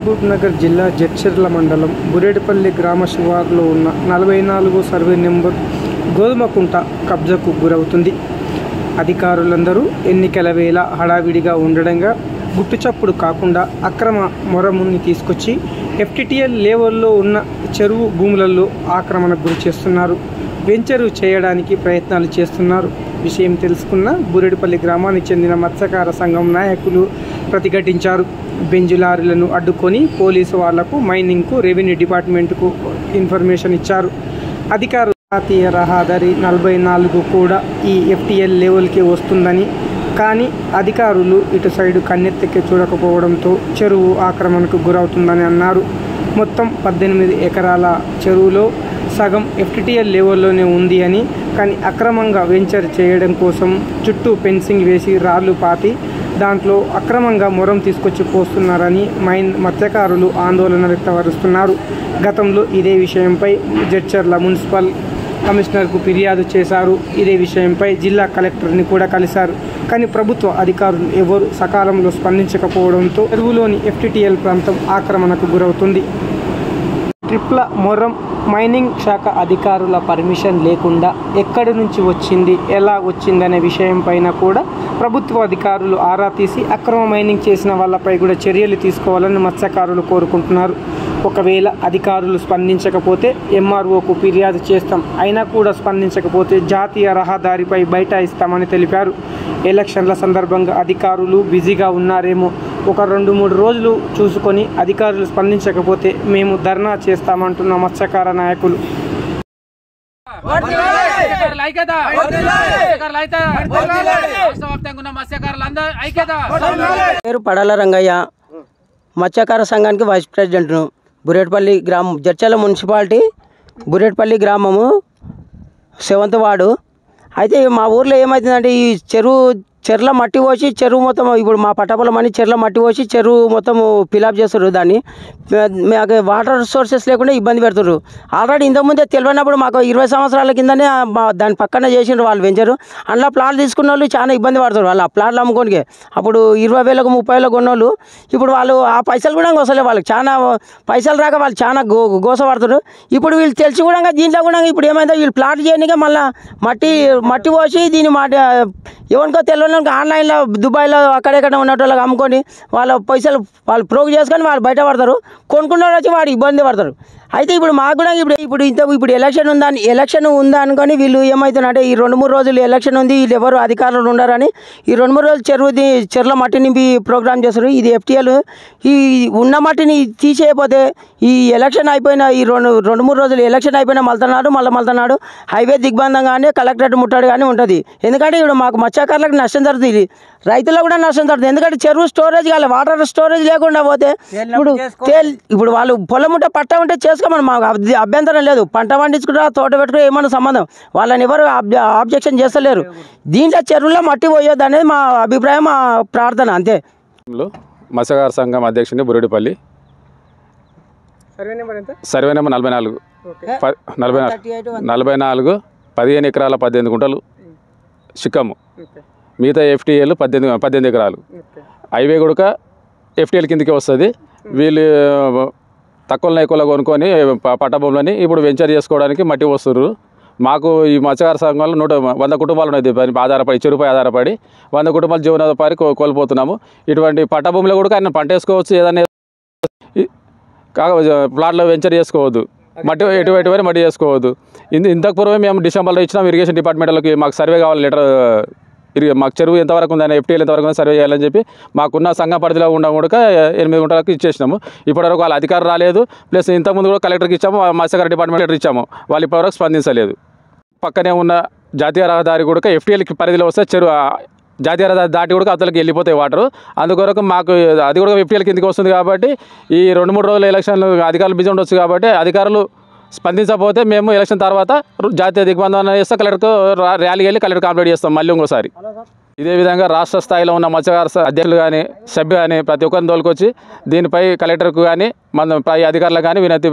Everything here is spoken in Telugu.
మహబూబ్నగర్ జిల్లా జడ్చర్ల మండలం బురేటిపల్లి గ్రామ శివారులో ఉన్న 44 సర్వే నెంబర్ గోధుమకుంట కబ్జాకు గురవుతుంది. అధికారులందరూ ఎన్నికల వేళ హడావిడిగా ఉండడంగా గుట్టుచప్పుడు కాకుండా అక్రమ మొరముని తీసుకొచ్చి ఎఫ్టిటిఎల్ లేవల్లో ఉన్న చెరువు భూములలో ఆక్రమణకు గురి చేస్తున్నారు. వెంచరు చేయడానికి ప్రయత్నాలు చేస్తున్నారు. విషయం తెలుసుకున్న బురేటిపల్లి గ్రామానికి చెందిన మత్స్యకార సంఘం నాయకులు ప్రతిఘటించారు. బెంజులారీలను అడ్డుకొని పోలీసు వాళ్లకు, మైనింగ్కు, రెవెన్యూ డిపార్ట్మెంట్కు ఇన్ఫర్మేషన్ ఇచ్చారు. అధికారులు జాతీయ రహదారి 44 కూడా ఈ ఎఫ్టిఎల్ లెవెల్కి వస్తుందని, కానీ అధికారులు ఇటు సైడు కన్నెత్తెక్కి చూడకపోవడంతో చెరువు ఆక్రమణకు గురవుతుందని అన్నారు. మొత్తం 18 ఎకరాల చెరువులో సగం ఎఫ్టిటిఎల్ లెవెల్లోనే ఉంది అని, కానీ అక్రమంగా వెంచర్ చేయడం కోసం చుట్టూ ఫెన్సింగ్ వేసి రాళ్లు పాతి దాంట్లో అక్రమంగా మొరం తీసుకొచ్చి పోస్తున్నారని మత్స్యకారులు ఆందోళన వ్యక్తపరుస్తున్నారు. గతంలో ఇదే విషయంపై జడ్చర్ల మున్సిపల్ కమిషనర్కు ఫిర్యాదు చేశారు. ఇదే విషయంపై జిల్లా కలెక్టర్ని కూడా కలిశారు. కానీ ప్రభుత్వ అధికారులు ఎవరు సకాలంలో స్పందించకపోవడంతో చెరువులోని ఎఫ్టిటిఎల్ ప్రాంతం ఆక్రమణకు గురవుతుంది. ట్రిప్ల మొరం మైనింగ్ శాఖ అధికారుల పర్మిషన్ లేకుండా ఎక్కడి నుంచి వచ్చింది, ఎలా వచ్చిందనే విషయం పైన కూడా ప్రభుత్వ అధికారులు ఆరా తీసి అక్రమ మైనింగ్ చేసిన వాళ్ళపై కూడా చర్యలు తీసుకోవాలని మత్స్యకారులు కోరుకుంటున్నారు. ఒకవేళ అధికారులు స్పందించకపోతే ఎంఆర్ఓకు ఫిర్యాదు చేస్తాం, అయినా కూడా స్పందించకపోతే జాతీయ రహదారిపై బైఠాయిస్తామని తెలిపారు. ఎలక్షన్ల సందర్భంగా అధికారులు బిజీగా ఉన్నారేమో, ఒక 2-3 రోజులు చూసుకొని అధికారులు స్పందించకపోతే మేము ధర్నా చేస్తామంటున్న మత్స్యకార నాయకులు. పేరు పడాల రంగయ్య, మత్స్యకార సంఘానికి వైస్ ప్రెసిడెంట్ను. బురేటిపల్లి గ్రామం, జడ్చర్ల మున్సిపాలిటీ, బురేటిపల్లి గ్రామము, 7th వార్డు. అయితే మా ఊర్లో ఏమవుతుందంటే ఈ చెరువుల మట్టి పోసి చెరువు మొత్తం, ఇప్పుడు మా పట్టపొలం అని చెరువుల మట్టి పోసి చెరువు మొత్తం ఫిలప్ చేస్తారు. దాన్ని మాకు వాటర్ సోర్సెస్ లేకుండా ఇబ్బంది పెడుతున్నారు. ఆల్రెడీ ఇంతకుముందే తెలియనప్పుడు మాకు 20 సంవత్సరాల కిందనే దాని పక్కన చేసిండ్రు వాళ్ళు వెంచరు. అందులో ప్లాట్లు తీసుకున్న వాళ్ళు చాలా ఇబ్బంది పడుతారు. వాళ్ళు ఆ ప్లాట్లు అమ్ముకోనికే అప్పుడు 20,000 30,000 కొన్నోళ్ళు ఇప్పుడు వాళ్ళు ఆ పైసలు కూడా వస్తలే, వాళ్ళకి చాలా పైసలు రాక వాళ్ళు చాలా గోసపడుతున్నారు. ఇప్పుడు వీళ్ళు తెలిసి కూడా దీంట్లో కూడా ఇప్పుడు ఏమైందో వీళ్ళు ప్లాట్లు చేయనికే మళ్ళీ మట్టి పోసి దీన్ని ఎవరికో తెలియని ఆన్లైన్లో దుబాయ్లో అక్కడెక్కడ ఉన్నట్టు అమ్ముకొని వాళ్ళ పైసలు వాళ్ళు ప్రోగు చేసుకొని వాళ్ళు బయట పడతారు. కొనుక్కున్న వచ్చి వాడు ఇబ్బంది పడతారు. అయితే ఇప్పుడు మాకు కూడా ఇప్పుడు ఎలక్షన్ ఉందా అనుకొని వీళ్ళు ఏమవుతుందంటే ఈ 2-3 రోజులు ఎలక్షన్ ఉంది, వీళ్ళు ఎవరు అధికారులు ఉండరని ఈ 2-3 రోజులు చెరువుల మట్టి నింపి ప్రోగ్రామ్ చేస్తారు. ఇది ఎఫ్టిఎల్ ఈ ఉన్న మట్టిని తీసేయకపోతే ఈ ఎలక్షన్ అయిపోయిన ఈ 2-3 రోజులు ఎలక్షన్ అయిపోయినా మళ్తున్నాడు హైవే దిగ్బంధంగానే కలెక్టరేట్ ముట్టడి కానీ ఉంటుంది. ఎందుకంటే ఇప్పుడు మాకు మత్స్యకారులకు నష్టం జరుగుతుంది, రైతులకు కూడా నష్టం జరుగుతుంది. ఎందుకంటే చెరువు స్టోరేజ్ కావాలి, వాటర్ స్టోరేజ్ లేకుండా పోతే ఇప్పుడు వాళ్ళు పొలం ఉంటే పట్ట ఉంటే చేసుకోమని మాకు అభ్యంతరం లేదు. పంట పండించుకుంటా తోట పెట్టుకుని ఏమన్నా సంబంధం, వాళ్ళని ఎవరు ఆబ్జెక్షన్ చేస్తలేరు. దీంట్లో చెరువులో మట్టి పోయొద్దు అనేది మా అభిప్రాయం, మా ప్రార్థన, అంతే. మత్స్యకార సంఘం అధ్యక్షుని బురేటిపల్లి, సర్వే నెంబర్ 44 15 ఎకరాల 18 గుంటలు చిక్కము, మిగతా ఎఫ్టిఎల్ 18 ఎకరాలు. హైవే కూడా ఎఫ్టిఎల్ కిందకి వస్తుంది. వీళ్ళు తక్కువలో ఎక్కువలో కొనుక్కొని పట్టభూములని ఇప్పుడు వెంచర్ చేసుకోవడానికి మట్టి వస్తున్నారు. మాకు ఈ మత్స్యకార సంఘంలో 100 కుటుంబాలు ఉన్నాయి ఆధారపడి, చెరువుపై ఆధారపడి 100 కుటుంబాలు జీవనోపాధి కోల్పోతున్నాము. ఇటువంటి పట్టభూమిలో కూడా ఆయన పంట వేసుకోవచ్చు, ఏదైనా ప్లాట్లో వెంచర్ చేసుకోవద్దు, ఎటువంటి మట్టి చేసుకోవద్దు. ఇంతకు పూర్వమే మేము డిసెంబర్లో ఇచ్చినాం ఇరిగేషన్ డిపార్ట్మెంట్లకి, మాకు సర్వే కావాలి, లెటర్ మాకు చెరువు ఎంతవరకు ఉందని, ఎఫ్టిఎల్ ఎంతవరకు ఉందని సర్వే చేయాలని చెప్పి మాకున్న సంఘ పరిధిలో ఉండడం కూడా 8 గుంటలకు ఇచ్చేసినాము. ఇప్పటివరకు వాళ్ళ అధికారులు రాలేదు. ప్లస్ ఇంతకుముందు కూడా కలెక్టర్కి ఇచ్చాము, మత్స్యకార డిపార్ట్మెంట్ లెటర్ ఇచ్చాము, వాళ్ళు ఇప్పటివరకు స్పందించలేదు. పక్కనే ఉన్న జాతీయ రహదారి కూడా ఎఫ్టిఎల్కి పరిధిలో వస్తే చెరువు జాతీయ రహదారి దాటి కూడా అతలకి వెళ్ళిపోతాయి వాటరు. అందుకొరకు మాకు అది కూడా ఎఫ్టిఎల్ కిందకి వస్తుంది. కాబట్టి ఈ 2-3 రోజుల ఎలక్షన్లు అధికారులు బిజీ ఉండొచ్చు. కాబట్టి అధికారులు స్పందించకపోతే మేము ఎలక్షన్ తర్వాత జాతీయ దిగ్బంధన చేస్తే కలెక్టర్కు ర్యాలీ వెళ్ళి కలెక్టర్ కంప్లీట్ చేస్తాం మళ్ళీ ఇంకోసారి. ఇదే విధంగా రాష్ట్ర స్థాయిలో ఉన్న మత్స్యకార అధ్యక్షులు కానీ సభ్యులు కానీ ప్రతి ఒక్కరిని తోలుకొచ్చి దీనిపై కలెక్టర్కు కానీ మన పై అధికారులకు కానీ వినతి